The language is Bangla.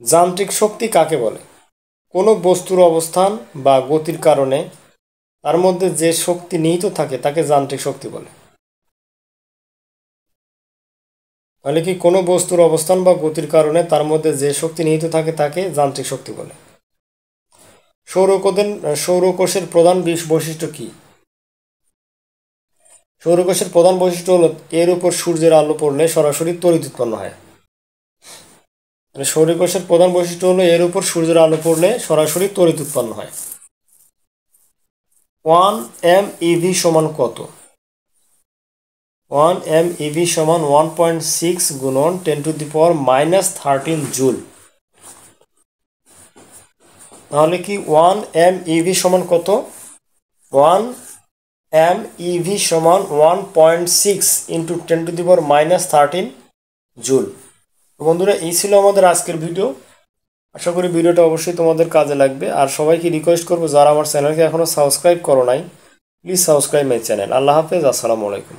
যান্ত্রিক শক্তি কাকে বলে? কোনো বস্তুর অবস্থান বা গতির কারণে তার মধ্যে যে শক্তি নিহিত থাকে তাকে যান্ত্রিক শক্তি বলে। তাহলে কি কোনো বস্তুর অবস্থান বা গতির কারণে তার মধ্যে যে শক্তি নিহিত থাকে তাকে যান্ত্রিক শক্তি বলে। সৌরকোষের প্রধান বৈশিষ্ট্য কি? সৌরকোষের প্রধান বৈশিষ্ট্য হলো এর উপর সূর্যের আলো পড়লে সরাসরি তড়িৎ উৎপন্ন হয়। মানে সৌরকোষের প্রধান বৈশিষ্ট্য হলো এর উপর সূর্যের আলো পড়লে সরাসরি তড়িৎ উৎপন্ন হয়। 1 MeV সমান কত? 1 MeV সমান 1.6 গুণন 10⁻⁻13 জুল। তাহলে কি 1 MeV সমান কত? 1 MeV সমান 1.6 ইন্টু 10⁻⁻13 জুল। বন্ধুরা, এই ছিল আমাদের আজকের ভিডিও। আশা করি ভিডিওটা অবশ্যই তোমাদের কাজে লাগবে। আর সবাইকে রিকোয়েস্ট করবো, যারা আমার চ্যানেলকে এখনও সাবস্ক্রাইব করো নাই, প্লিজ সাবস্ক্রাইব মাই চ্যানেল। আল্লাহ হাফেজ, আসসালামু আলাইকুম।